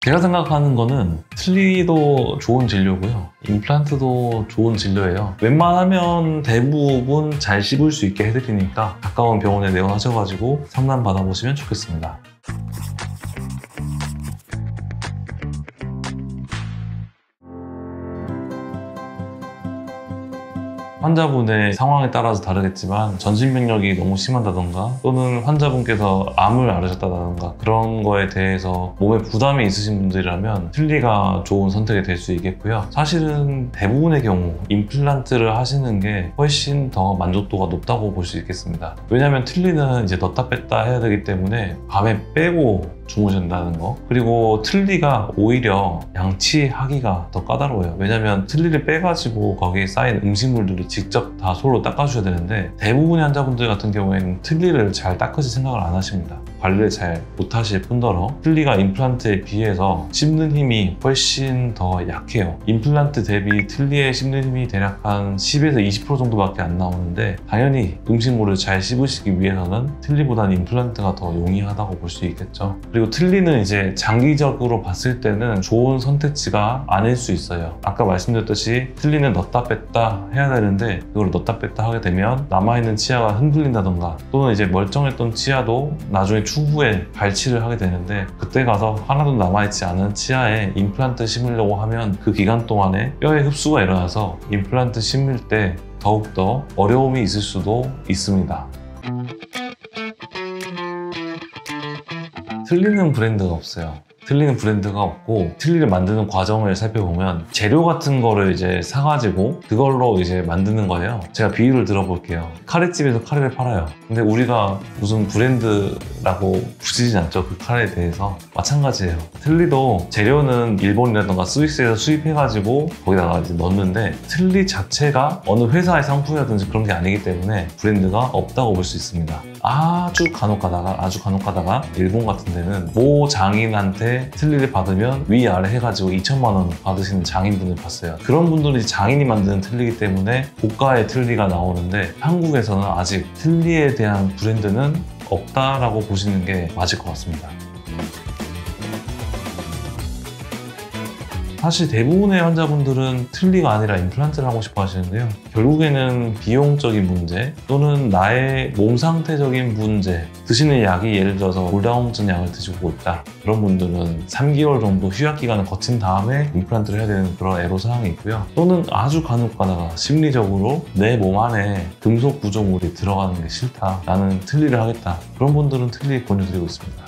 제가 생각하는 거는 틀니도 좋은 진료고요. 임플란트도 좋은 진료예요. 웬만하면 대부분 잘 씹을 수 있게 해드리니까 가까운 병원에 내원하셔가지고 상담 받아보시면 좋겠습니다. 환자분의 상황에 따라서 다르겠지만 전신병력이 너무 심하다던가 또는 환자분께서 암을 앓으셨다던가 그런 거에 대해서 몸에 부담이 있으신 분들이라면 틀니가 좋은 선택이 될 수 있겠고요. 사실은 대부분의 경우 임플란트를 하시는 게 훨씬 더 만족도가 높다고 볼 수 있겠습니다. 왜냐하면 틀니는 이제 넣다 뺐다 해야 되기 때문에 밤에 빼고 주무신다는 거, 그리고 틀니가 오히려 양치하기가 더 까다로워요. 왜냐면 틀니를 빼가지고 거기에 쌓인 음식물들을 직접 다 손으로 닦아줘야 되는데 대부분의 환자분들 같은 경우에는 틀니를 잘 닦으실 생각을 안 하십니다. 관리를 잘 못하실 뿐더러 틀니가 임플란트에 비해서 씹는 힘이 훨씬 더 약해요. 임플란트 대비 틀니에 씹는 힘이 대략 한 10에서 20% 정도밖에 안 나오는데 당연히 음식물을 잘 씹으시기 위해서는 틀니보다는 임플란트가 더 용이하다고 볼 수 있겠죠. 그리고 틀니는 이제 장기적으로 봤을 때는 좋은 선택지가 아닐 수 있어요. 아까 말씀드렸듯이 틀니는 넣다 뺐다 해야 되는데 그걸 넣다 뺐다 하게 되면 남아있는 치아가 흔들린다던가 또는 이제 멀쩡했던 치아도 나중에 추후에 발치를 하게 되는데 그때 가서 하나도 남아있지 않은 치아에 임플란트 심으려고 하면 그 기간 동안에 뼈의 흡수가 일어나서 임플란트 심을 때 더욱더 어려움이 있을 수도 있습니다. 틀리는 브랜드가 없어요. 틀리는 브랜드가 없고 틀니를 만드는 과정을 살펴보면 재료 같은 거를 이제 사가지고 그걸로 이제 만드는 거예요. 제가 비유를 들어볼게요. 카레집에서 카레를 팔아요. 근데 우리가 무슨 브랜드라고 붙이진 않죠. 그 카레에 대해서. 마찬가지예요. 틀니도 재료는 일본이라던가 스위스에서 수입해가지고 거기다가 이제 넣는데 틀니 자체가 어느 회사의 상품이라든지 그런 게 아니기 때문에 브랜드가 없다고 볼 수 있습니다. 아주 간혹 가다가 일본 같은 데는 모 장인한테 틀니를 받으면 위아래 해가지고 2천만 원 받으시는 장인분을 봤어요. 그런 분들이 장인이 만드는 틀니이기 때문에 고가의 틀니가 나오는데 한국에서는 아직 틀니에 대한 브랜드는 없다라고 보시는 게 맞을 것 같습니다. 사실 대부분의 환자분들은 틀니가 아니라 임플란트를 하고 싶어 하시는데요. 결국에는 비용적인 문제 또는 나의 몸 상태적인 문제, 드시는 약이 예를 들어서 골다공증 약을 드시고 있다. 그런 분들은 3개월 정도 휴약 기간을 거친 다음에 임플란트를 해야 되는 그런 애로사항이 있고요. 또는 아주 간혹 가다가 심리적으로 내 몸 안에 금속 구조물이 들어가는 게 싫다. 나는 틀니를 하겠다. 그런 분들은 틀니 권유드리고 있습니다.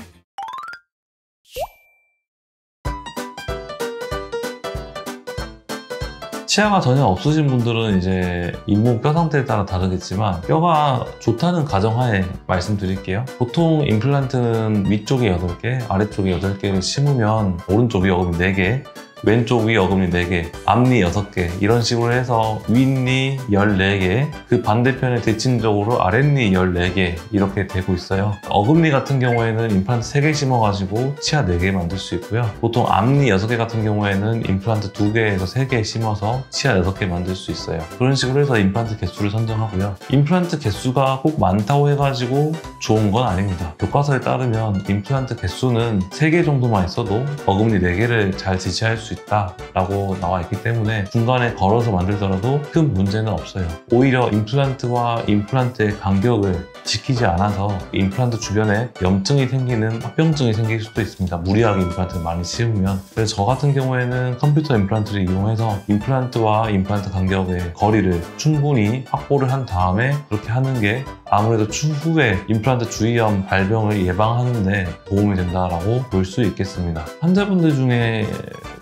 치아가 전혀 없으신 분들은 이제 잇몸 뼈 상태에 따라 다르겠지만 뼈가 좋다는 가정하에 말씀드릴게요. 보통 임플란트는 위쪽에 8개, 아래쪽에 8개를 심으면 오른쪽 위어금이 4개, 왼쪽 위 어금니 4개, 앞니 6개 이런 식으로 해서 윗니 14개, 그 반대편에 대칭적으로 아랫니 14개 이렇게 되고 있어요. 어금니 같은 경우에는 임플란트 3개 심어가지고 치아 4개 만들 수 있고요. 보통 앞니 6개 같은 경우에는 임플란트 2개에서 3개 심어서 치아 6개 만들 수 있어요. 그런 식으로 해서 임플란트 개수를 선정하고요. 임플란트 개수가 꼭 많다고 해가지고 좋은 건 아닙니다. 교과서에 따르면 임플란트 개수는 3개 정도만 있어도 어금니 4개를 잘 지지할 수 있다라고 나와 있기 때문에 중간에 걸어서 만들더라도 큰 문제는 없어요. 오히려 임플란트와 임플란트의 간격을 지키지 않아서 임플란트 주변에 염증이 생기는 합병증이 생길 수도 있습니다. 무리하게 임플란트를 많이 씌우면. 그래서 저 같은 경우에는 컴퓨터 임플란트를 이용해서 임플란트와 임플란트 간격의 거리를 충분히 확보를 한 다음에 그렇게 하는 게 아무래도 추후에 임플란트 주위염 발병을 예방하는 데 도움이 된다라고 볼 수 있겠습니다. 환자분들 중에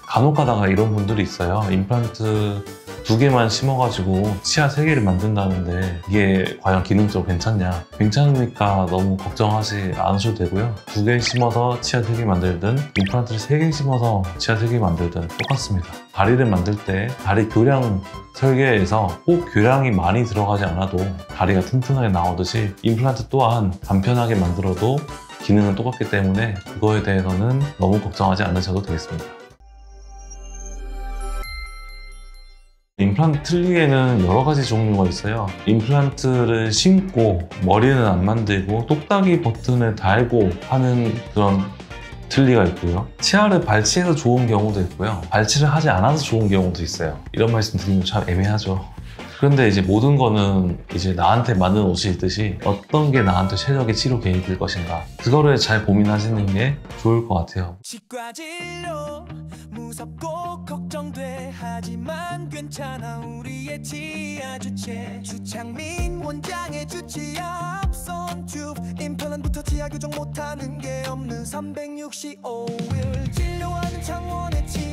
간혹 가다가 이런 분들이 있어요. 임플란트 2개만 심어가지고 치아 3개를 만든다는데 이게 과연 기능적으로 괜찮냐? 괜찮으니까 너무 걱정하지 않으셔도 되고요. 2개 심어서 치아 3개 만들든 임플란트를 3개 심어서 치아 3개 만들든 똑같습니다. 다리를 만들 때 다리 교량 설계에서 꼭 교량이 많이 들어가지 않아도 다리가 튼튼하게 나오듯이 임플란트 또한 간편하게 만들어도 기능은 똑같기 때문에 그거에 대해서는 너무 걱정하지 않으셔도 되겠습니다. 임플란트 틀니에는 여러 가지 종류가 있어요. 임플란트를 심고 머리는 안 만들고 똑딱이 버튼을 달고 하는 그런 틀니가 있고요. 치아를 발치해서 좋은 경우도 있고요. 발치를 하지 않아서 좋은 경우도 있어요. 이런 말씀 드리면 참 애매하죠. 그런데 이제 모든 거는 이제 나한테 맞는 옷이 있듯이 어떤 게 나한테 최적의 치료 계획일 것인가, 그거를 잘 고민하시는 게 좋을 것 같아요. 치과 진료 무섭고 걱정돼. 하지만 괜찮아. 우리의 치아 주체 주창민 원장의 주치아 앞선 튜브 임플란트부터 치아 교정 못하는 게 없는 365일 진료하는 창원의 치아